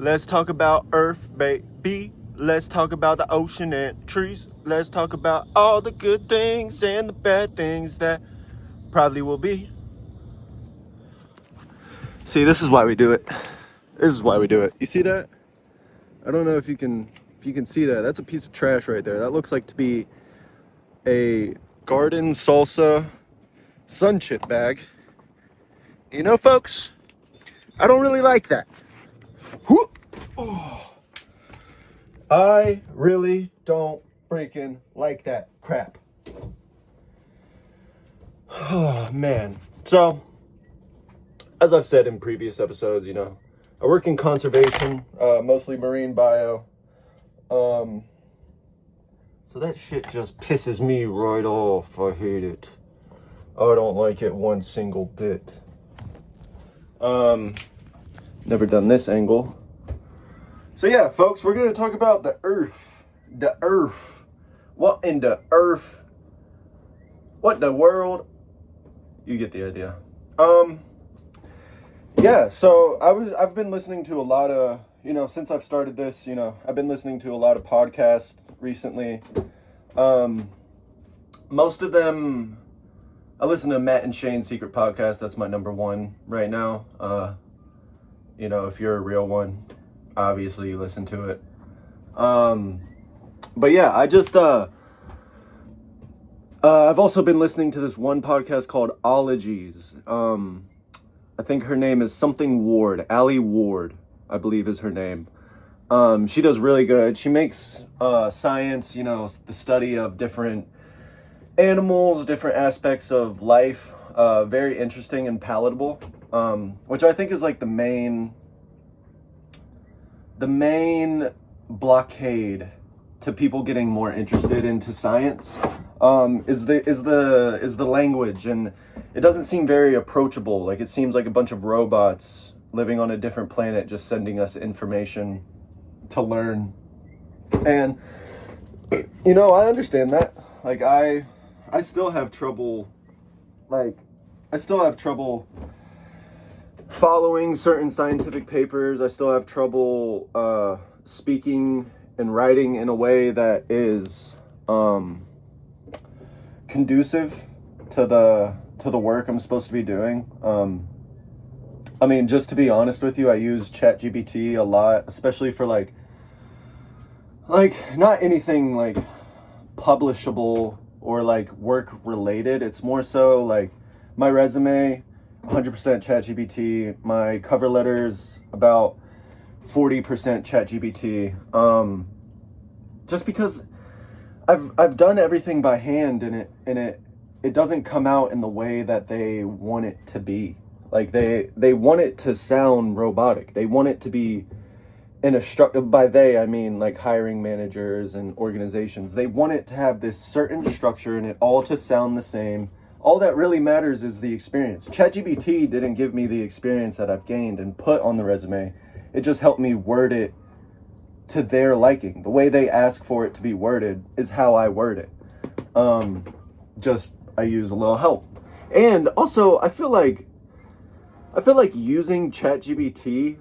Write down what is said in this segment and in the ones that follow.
Let's talk about Earth, baby. Let's talk about the ocean and trees. Let's talk about all the good things and the bad things that probably will be. See, this is why we do it. This is why we do it. You see that? I don't know if you can see that. That's a piece of trash right there. That looks like to be a garden salsa sun chip bag. You know, folks, I don't really like that. Oh. I really don't freaking like that crap. Oh, man. So, as I've said in previous episodes, you know, I work in conservation, mostly marine bio. So that shit just pisses me right off. I hate it. I don't like it one single bit. Never done this angle. So yeah, folks, we're going to talk about the Earf. The Earf. What in the Earth? What the world? You get the idea. Yeah, so I've been listening to a lot of, you know, since I've started this, you know, I've been listening to a lot of podcasts recently. Most of them, I listen to Matt and Shane's Secret Podcast. That's my number one right now. You know, if you're a real one, obviously you listen to it. But yeah, I just, I've also been listening to this one podcast called Ologies. I think her name is something Ward, Allie Ward, I believe is her name. She does really good. She makes, science, you know, the study of different animals, different aspects of life, very interesting and palatable, which I think is like the main blockade to people getting more interested into science, is the language, and it doesn't seem very approachable. Like, it seems like a bunch of robots living on a different planet just sending us information to learn. And you know, I understand that. Like, I still have trouble, following certain scientific papers. I still have trouble speaking and writing in a way that is conducive to the work I'm supposed to be doing. I mean, just to be honest with you, I use ChatGPT a lot, especially for like not anything like publishable or like work related. It's more so like my resume, 100% ChatGPT. My cover letters, about 40% ChatGPT. Just because I've done everything by hand, and it doesn't come out in the way that they want it to be. Like, they want it to sound robotic. They want it to be in a structure. By they, I mean like hiring managers and organizations. They want it to have this certain structure and it all to sound the same. All that really matters is the experience. ChatGPT didn't give me the experience that I've gained and put on the resume. It just helped me word it to their liking. The way they ask for it to be worded is how I word it. I use a little help. And also, I feel like using ChatGPT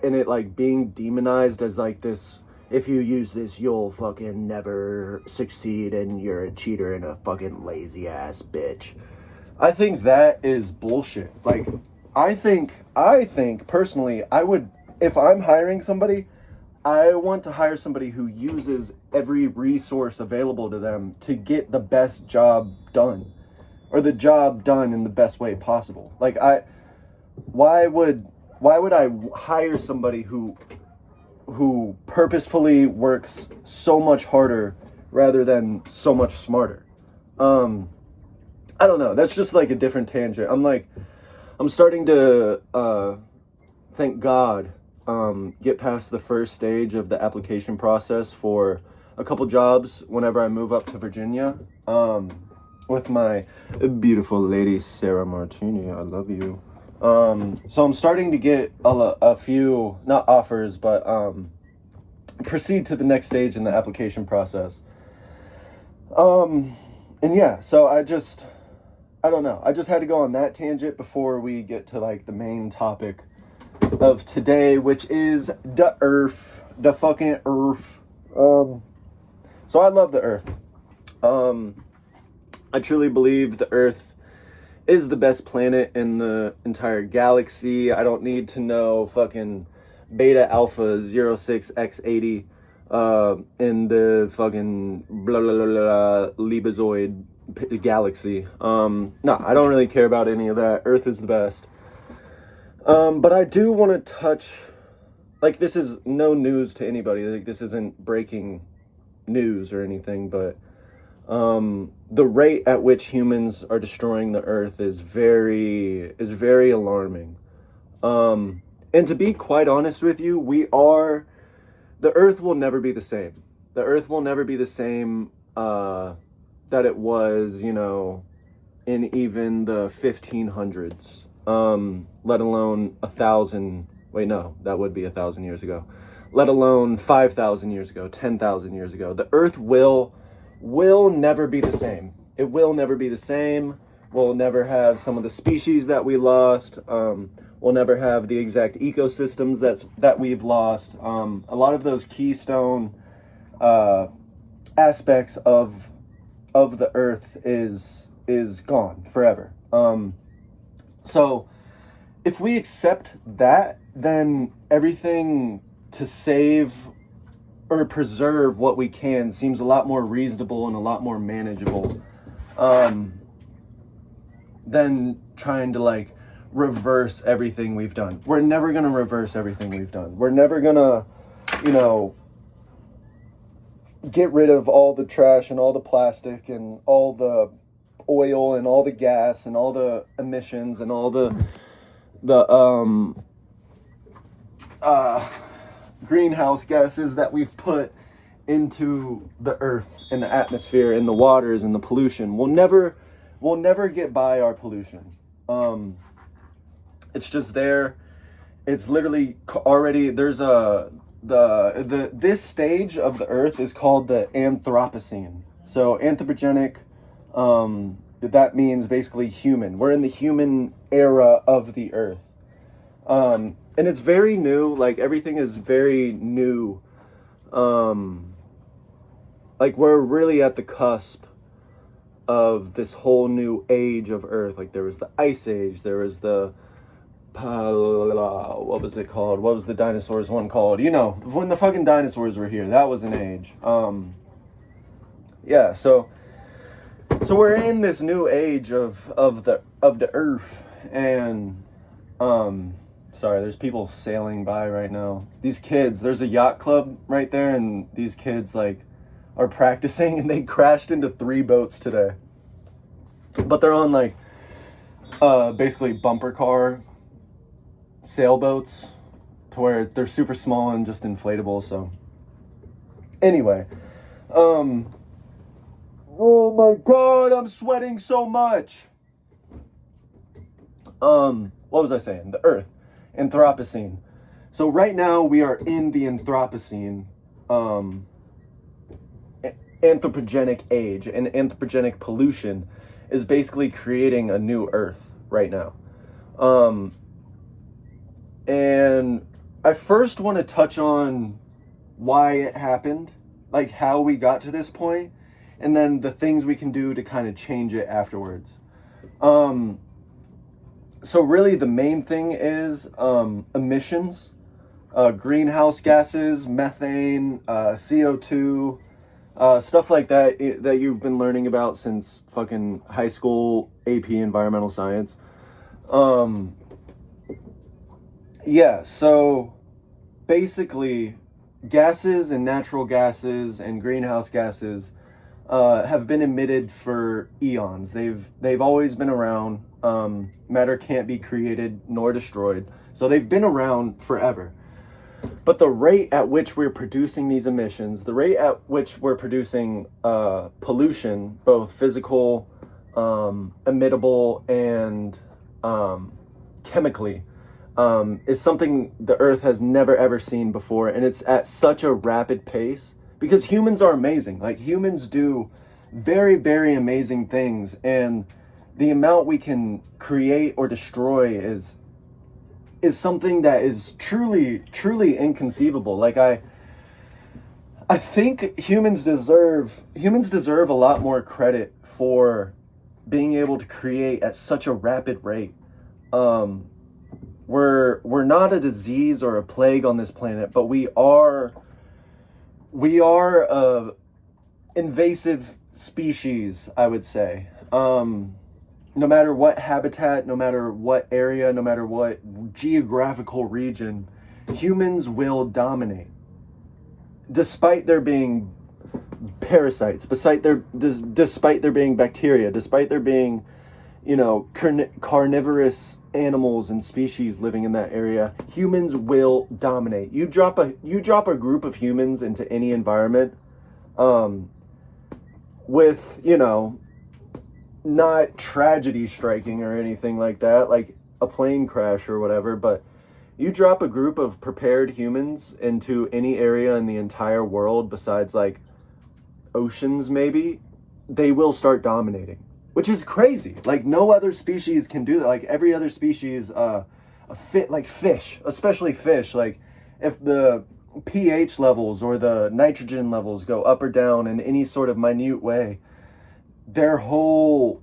and it like being demonized as like this, if you use this, you'll fucking never succeed and you're a cheater and a fucking lazy ass bitch. I think that is bullshit. Like, I think personally, I would, if I'm hiring somebody, I want to hire somebody who uses every resource available to them to get the best job done, or the job done in the best way possible. Like, why would I hire somebody who purposefully works so much harder rather than so much smarter? I don't know. That's just like a different tangent. I'm starting to, thank God, get past the first stage of the application process for a couple jobs whenever I move up to Virginia, with my beautiful lady, Sarah Martini. I love you. So I'm starting to get a few, not offers, but proceed to the next stage in the application process. And yeah, so I don't know. I just had to go on that tangent before we get to like the main topic of today, which is the Earth, the fucking Earth. So I love the Earth. I truly believe the Earth is the best planet in the entire galaxy. I don't need to know fucking Beta Alpha 06X80 in the fucking blah blah blah, blah Libazoid galaxy. No, I don't really care about any of that. Earth is the best. But I do want to touch, like, this is no news to anybody. Like, this isn't breaking news or anything, but the rate at which humans are destroying the Earth is very alarming. And to be quite honest with you, the Earth will never be the same. The Earth will never be the same that it was, you know, in even the 1500s, let alone 1,000. Wait, no, that would be 1,000 years ago. Let alone 5,000 years ago, 10,000 years ago. The Earth will never be the same. It will never be the same. We'll never have some of the species that we lost. We'll never have the exact ecosystems that we've lost. A lot of those keystone aspects of the Earth is gone forever. So if we accept that, then everything to save or preserve what we can seems a lot more reasonable and a lot more manageable than trying to, like, reverse everything we've done. We're never going to reverse everything we've done. We're never going to, you know, get rid of all the trash and all the plastic and all the oil and all the gas and all the emissions and all the greenhouse gases that we've put into the Earth and the atmosphere and the waters and the pollution. We'll never get by our pollution. It's just there. It's literally already, there's this stage of the Earth is called the Anthropocene. So anthropogenic, that means basically human. We're in the human era of the Earth. And it's very new, like, everything is very new. Like, we're really at the cusp of this whole new age of Earth. Like, there was the Ice Age, there was the, what was it called? What was the dinosaurs one called? You know, when the fucking dinosaurs were here, that was an age. Yeah, so we're in this new age of the Earth, and, sorry, there's people sailing by right now. These kids, there's a yacht club right there, and these kids, like, are practicing, and they crashed into 3 boats today. But they're on, like, basically bumper car sailboats, to where they're super small and just inflatable. So anyway, oh my god, I'm sweating so much. What was I saying? The Earth, Anthropocene. So right now we are in the Anthropocene, anthropogenic age, and anthropogenic pollution is basically creating a new Earth right now. And I first want to touch on why it happened, like how we got to this point, and then the things we can do to kind of change it afterwards. So really the main thing is emissions, greenhouse gases, methane, CO2, stuff like that that you've been learning about since fucking high school AP environmental science. Yeah, so basically gases and natural gases and greenhouse gases have been emitted for eons. They've always been around. Matter can't be created nor destroyed. So they've been around forever. But the rate at which we're producing these emissions, the rate at which we're producing pollution, both physical, emittable, and chemically, is something the Earth has never ever seen before. And it's at such a rapid pace because humans are amazing. Like, humans do very, very amazing things. And the amount we can create or destroy is is something that is truly inconceivable. Like I think humans deserve a lot more credit for being able to create at such a rapid rate. We're not a disease or a plague on this planet, but we are a invasive species, I would say. No matter what habitat, no matter what area, no matter what geographical region, humans will dominate. Despite there being parasites, despite there being bacteria, despite there being, carnivorous animals and species living in that area, humans will dominate. You drop a group of humans into any environment, with, not tragedy striking or anything like that, like a plane crash or whatever, but you drop a group of prepared humans into any area in the entire world besides like oceans maybe, they will start dominating, which is crazy. Like no other species can do that. Like every other species, like fish, especially fish, like if the pH levels or the nitrogen levels go up or down in any sort of minute way, their whole,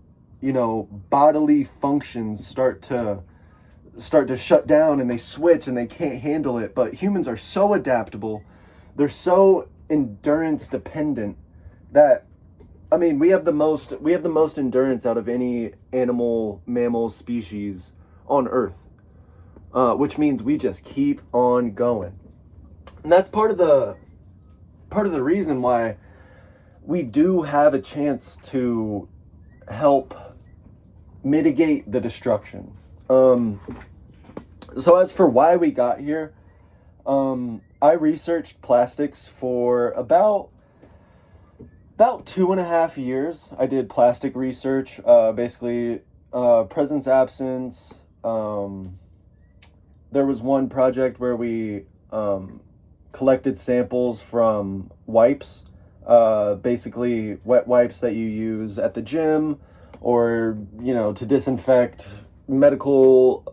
bodily functions start to shut down and they switch and they can't handle it. But humans are so adaptable. They're so endurance dependent that, we have the most endurance out of any mammal species on Earth, which means we just keep on going. And that's part of the reason why we do have a chance to help mitigate the destruction. So as for why we got here, I researched plastics for about 2.5 years. I did plastic research, basically presence, absence. There was one project where we collected samples from wipes, basically wet wipes that you use at the gym or, to disinfect medical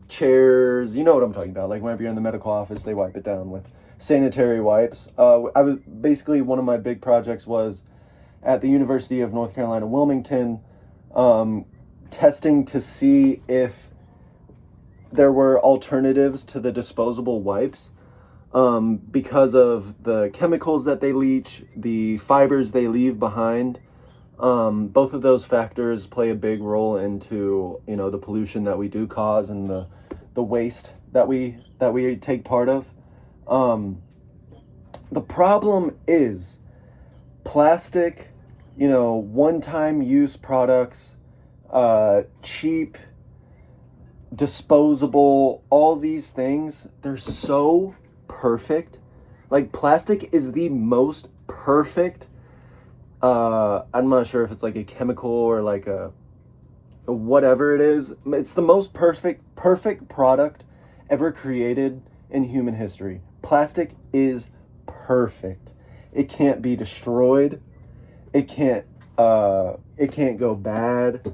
chairs. You know what I'm talking about. Like whenever you're in the medical office, they wipe it down with sanitary wipes. Basically one of my big projects was at the University of North Carolina, Wilmington, testing to see if there were alternatives to the disposable wipes, because of the chemicals that they leach, the fibers they leave behind. Both of those factors play a big role into, the pollution that we do cause and the waste that we take part of. The problem is plastic, one-time use products, cheap, disposable, all these things, they're so perfect. Like plastic is the most perfect, I'm not sure if it's like a chemical or like a whatever it is. It's the most perfect product ever created in human history. Plastic is perfect. It can't be destroyed. It can't go bad.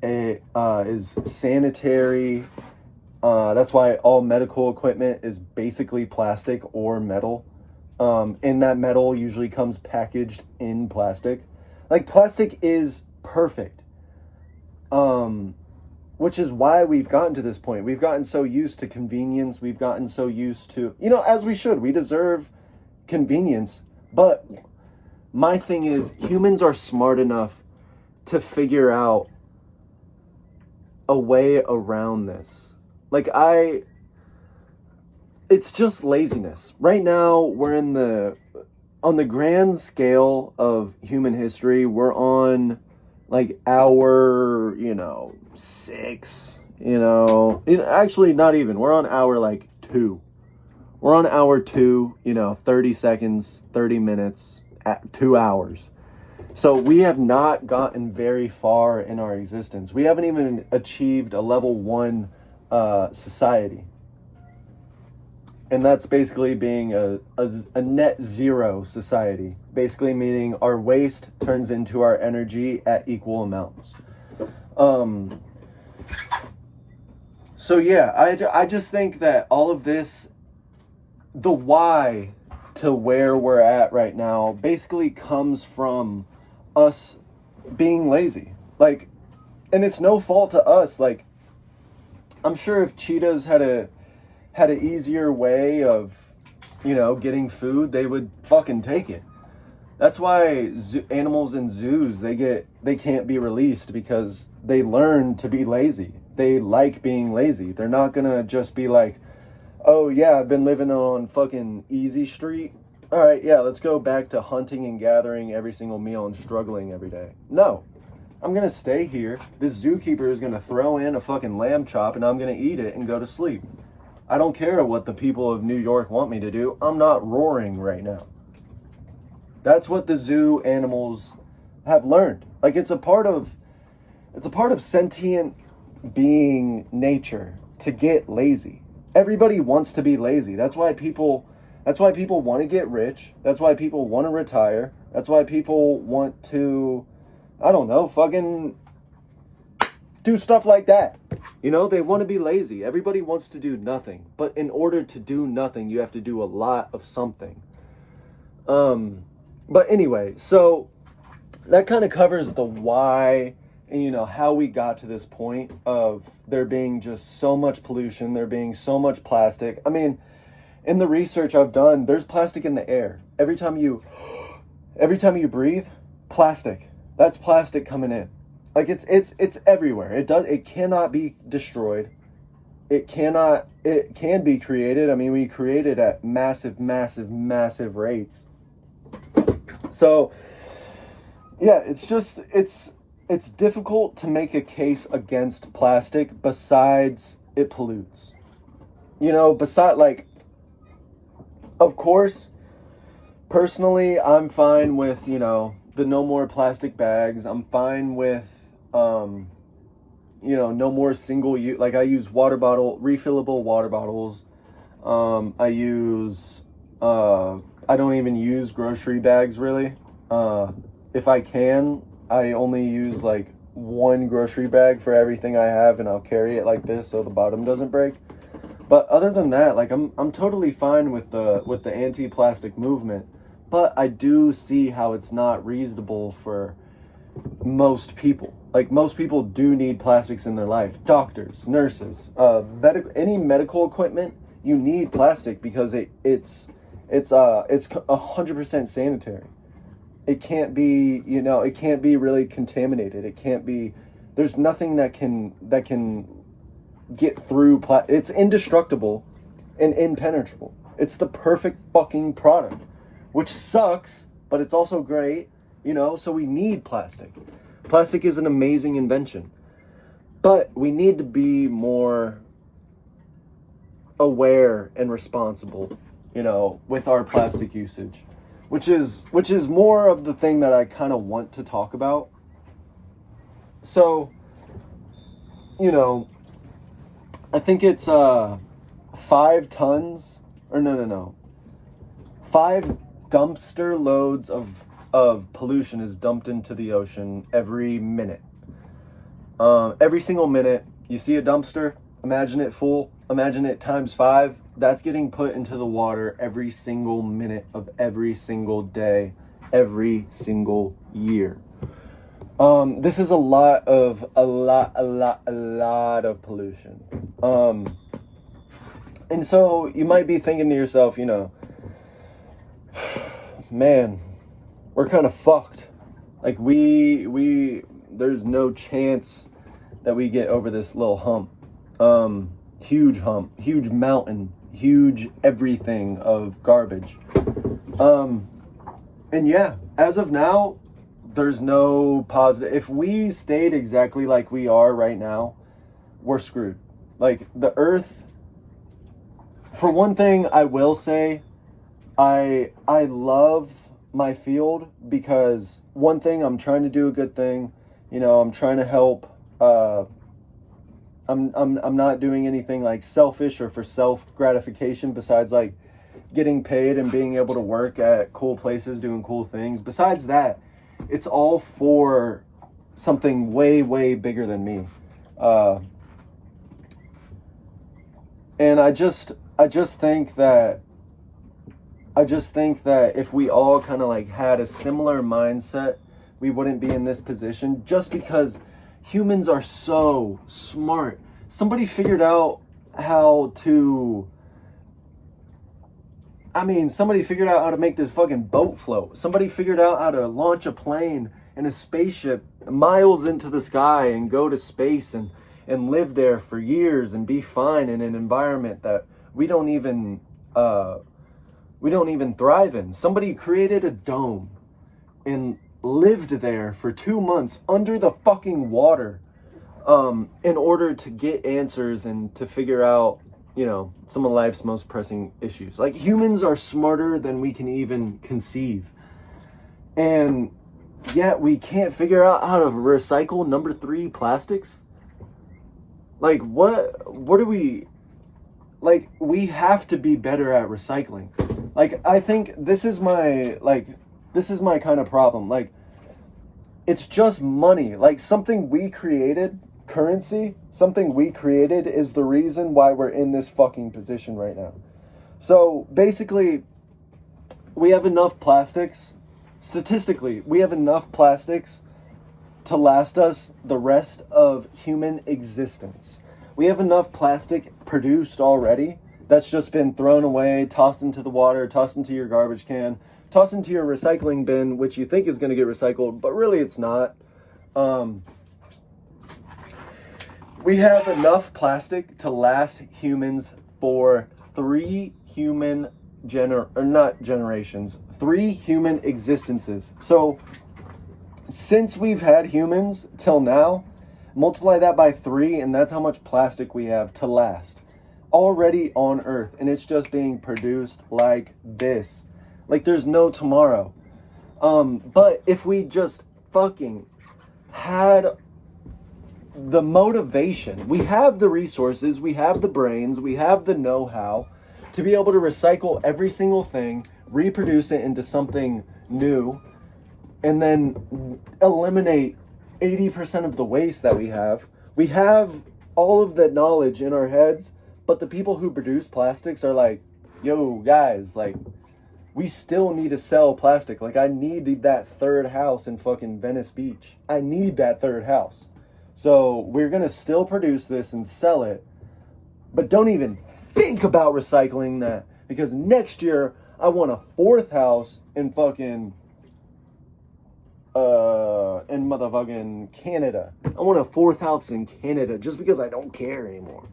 It is sanitary. That's why all medical equipment is basically plastic or metal. And that metal usually comes packaged in plastic. Like plastic is perfect. Which is why we've gotten to this point. We've gotten so used to convenience. We've gotten so used to, as we should. We deserve convenience. But my thing is, humans are smart enough to figure out a way around this. Like it's just laziness. Right now, we're on the grand scale of human history, we're on like hour, 6, actually not even, we're on hour like 2. We're on hour 2, 30 seconds, 30 minutes, at 2 hours. So we have not gotten very far in our existence. We haven't even achieved a level 1 society. And that's basically being a net zero society. Basically meaning our waste turns into our energy at equal amounts. So yeah, I just think that all of this, the why to where we're at right now, basically comes from us being lazy. Like, and it's no fault to us. Like, I'm sure if cheetahs had an easier way of, getting food, they would fucking take it. That's why animals in zoos, they can't be released, because they learn to be lazy. They like being lazy. They're not gonna just be like, oh yeah, I've been living on fucking Easy Street. All right, yeah, let's go back to hunting and gathering every single meal and struggling every day. No, I'm gonna stay here. This zookeeper is gonna throw in a fucking lamb chop and I'm gonna eat it and go to sleep. I don't care what the people of New York want me to do. I'm not roaring right now. That's what the zoo animals have learned. Like, it's a part of sentient being nature to get lazy. Everybody wants to be lazy. That's why people want to get rich. That's why people want to retire. That's why people want to, I don't know, fucking do stuff like that. They want to be lazy. Everybody wants to do nothing. But in order to do nothing, you have to do a lot of something. But anyway, so that kind of covers the why and, how we got to this point of there being just so much pollution, there being so much plastic. I mean, in the research I've done, there's plastic in the air. Every time you breathe, plastic. That's plastic coming in. Like, it's everywhere. It cannot be destroyed. It can be created. I mean, we create it at massive, massive, massive rates. So, yeah, it's difficult to make a case against plastic besides it pollutes. Of course, personally, I'm fine with, the no more plastic bags. I'm fine with, no more single use. Like, I use refillable water bottles. I don't even use grocery bags, really. If I can, I only use like one grocery bag for everything I have, and I'll carry it like this so the bottom doesn't break. But other than that, like, I'm totally fine with the anti-plastic movement. But I do see how it's not reasonable for most people. Like, most people do need plastics in their life. Doctors, nurses, any medical equipment, you need plastic because it's 100% sanitary. It can't be, it can't be really contaminated. It can't be, there's nothing that can get through. It's indestructible and impenetrable. It's the perfect fucking product, which sucks, but it's also great, so we need plastic. Plastic is an amazing invention, but we need to be more aware and responsible, with our plastic usage, which is more of the thing that I kind of want to talk about. So, I think it's 5 tons, or no. 5 dumpster loads of pollution is dumped into the ocean every minute. Every single minute, you see a dumpster, imagine it full, imagine it times 5. That's getting put into the water every single minute of every single day, every single year. This is a lot of pollution. And so you might be thinking to yourself, man, we're kind of fucked. Like, there's no chance that we get over this little hump. Huge hump, huge mountain, huge everything of garbage. And yeah, as of now, there's no positive. If we stayed exactly like we are right now, we're screwed. Like, the earth, for one thing, I will say, I love my field, because one thing, I'm trying to do a good thing. I'm trying to help. I'm not doing anything like selfish or for self gratification, besides like getting paid and being able to work at cool places doing cool things. Besides that, it's all for something way, way bigger than me. And I just think that if we all kind of like had a similar mindset, we wouldn't be in this position, just because humans are so smart. Somebody figured out how to make this fucking boat float. Somebody figured out how to launch a plane and a spaceship miles into the sky and go to space and live there for years and be fine in an environment that we don't even thrive in. Somebody created a dome and lived there for 2 months under the fucking water, in order to get answers and to figure out, some of life's most pressing issues. Like, humans are smarter than we can even conceive. And yet we can't figure out how to recycle number 3 plastics. Like, what are we... Like, we have to be better at recycling. Like, I think this is my kind of problem. Like, it's just money. Like, something we created, currency, something we created is the reason why we're in this fucking position right now. So, basically, we have enough plastics. Statistically, we have enough plastics to last us the rest of human existence. We have enough plastic produced already that's just been thrown away, tossed into the water, tossed into your garbage can, tossed into your recycling bin, which you think is going to get recycled, but really it's not. We have enough plastic to last humans for 3 human existences. So since we've had humans till now, multiply that by 3, and that's how much plastic we have to last already on Earth. And it's just being produced like this. Like, there's no tomorrow. But if we just fucking had the motivation, we have the resources, we have the brains, we have the know-how to be able to recycle every single thing, reproduce it into something new, and then eliminate 80% of the waste that we have. We have all of that knowledge in our heads, but the people who produce plastics are like, yo, guys, like, we still need to sell plastic. Like, I need that 3rd house in fucking Venice Beach. I need that 3rd house. So we're going to still produce this and sell it, but don't even think about recycling that, because next year I want a 4th house in fucking in motherfucking Canada. I want a 4th house in Canada just because I don't care anymore.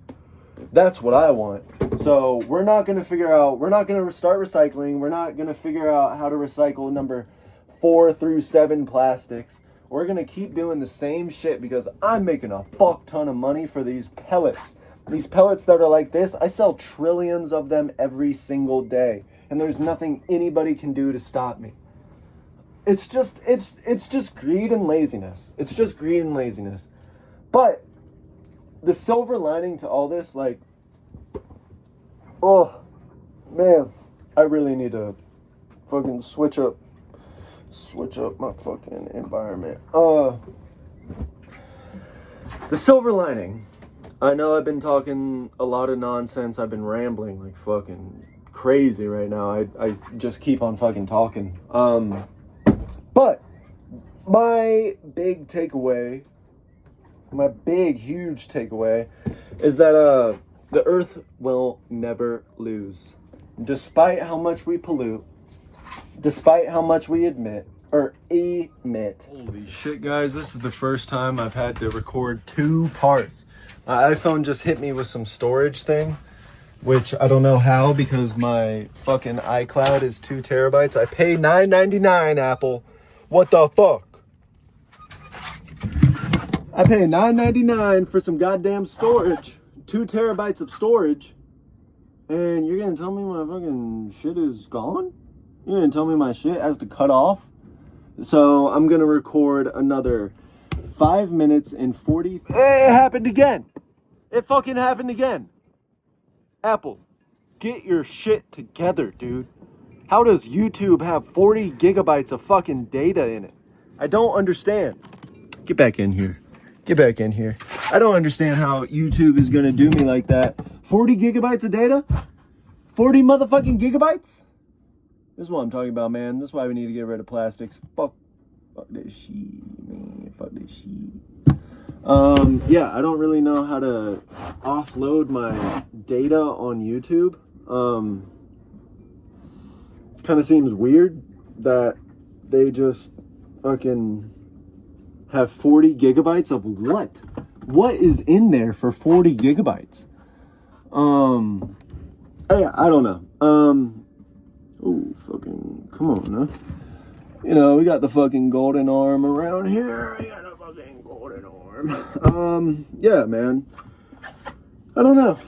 That's what I want. So we're not going to start recycling. We're not going to figure out how to recycle number 4 through 7 plastics. We're going to keep doing the same shit because I'm making a fuck ton of money for these pellets. These pellets that are like this, I sell trillions of them every single day. And there's nothing anybody can do to stop me. It's just greed and laziness. It's just greed and laziness. But the silver lining to all this, like, oh, man, I really need to fucking switch up my fucking environment. The silver lining. I know I've been talking a lot of nonsense. I've been rambling like fucking crazy right now. I just keep on fucking talking. But my big takeaway, huge takeaway is that the Earth will never lose. Despite how much we pollute, despite how much we emit. Holy shit, guys, this is the first time I've had to record 2 parts. My iPhone just hit me with some storage thing, which I don't know how, because my fucking iCloud is 2 terabytes. I pay $9.99, Apple. What the fuck? I pay $9.99 for some goddamn storage. 2 terabytes of storage. And you're gonna tell me my fucking shit is gone? You're gonna tell me my shit has to cut off? So I'm gonna record another 5 minutes and 40... It happened again! It fucking happened again! Apple, get your shit together, dude. How does YouTube have 40 gigabytes of fucking data in it? I don't understand. Get back in here. I don't understand how YouTube is gonna do me like that. 40 gigabytes of data? 40 motherfucking gigabytes? This is what I'm talking about, man. This is why we need to get rid of plastics. Fuck this shit, man. Fuck this shit. Yeah, I don't really know how to offload my data on YouTube. Kind of seems weird that they just fucking have 40 gigabytes of what? What is in there for 40 gigabytes? I don't know. Oh, fucking, come on, huh? You know, we got the fucking golden arm around here. We got the fucking golden arm. Yeah, man. I don't know.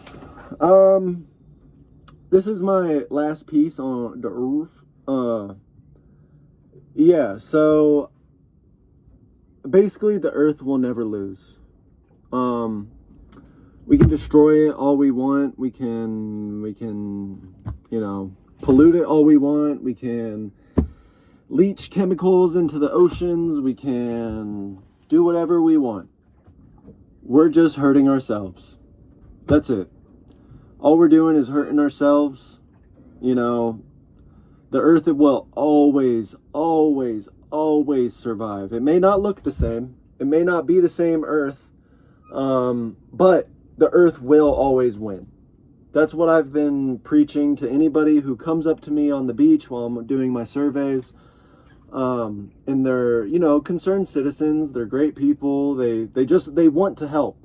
This is my last piece on the Earf. Yeah, so basically the Earth will never lose. We can destroy it all we want. We can, you know, pollute it all we want. We can leach chemicals into the oceans. We can do whatever we want. We're just hurting ourselves. That's it. All we're doing is hurting ourselves. You know, the Earth, it will always, always, always survive. It may not look the same. It may not be the same Earth. But the Earth will always win. That's what I've been preaching to anybody who comes up to me on the beach while I'm doing my surveys. And they're, you know, concerned citizens. They're great people. They want to help.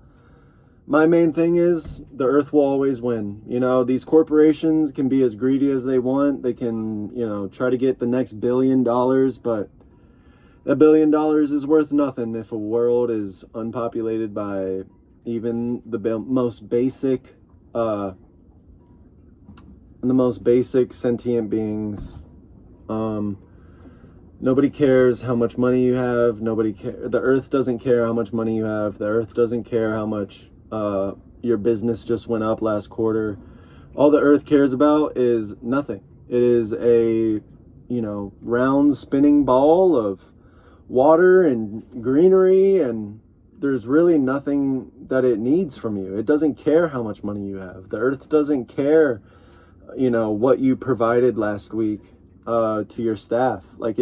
My main thing is the Earth will always win. You know, these corporations can be as greedy as they want. They can, you know, try to get the next $1 billion, but $1 billion is worth nothing if a world is unpopulated by even the most basic sentient beings. Nobody cares how much money you have. The Earth doesn't care how much money you have. The Earth doesn't care how much your business just went up last quarter. All the Earth cares about is nothing. It is a, you know, round spinning ball of water and greenery, and there's really nothing that it needs from you. It doesn't care how much money you have. The Earth doesn't care, you know, what you provided last week to your staff. Like,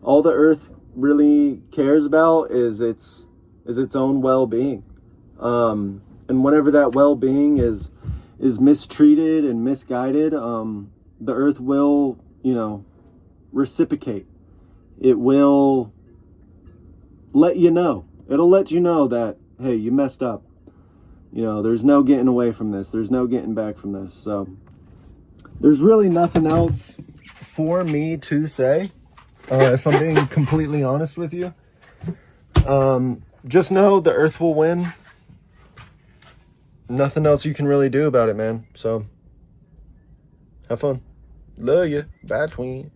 all the Earth really cares about is its own well-being. And whenever that well-being is mistreated and misguided, the Earth will, you know, reciprocate. It will let you know. It'll let you know that, hey, you messed up. You know, there's no getting away from this. There's no getting back from this. So there's really nothing else for me to say, if I'm being completely honest with you. Just know the Earth will win. Nothing else you can really do about it, man. So have fun. Love you. Bye, twin.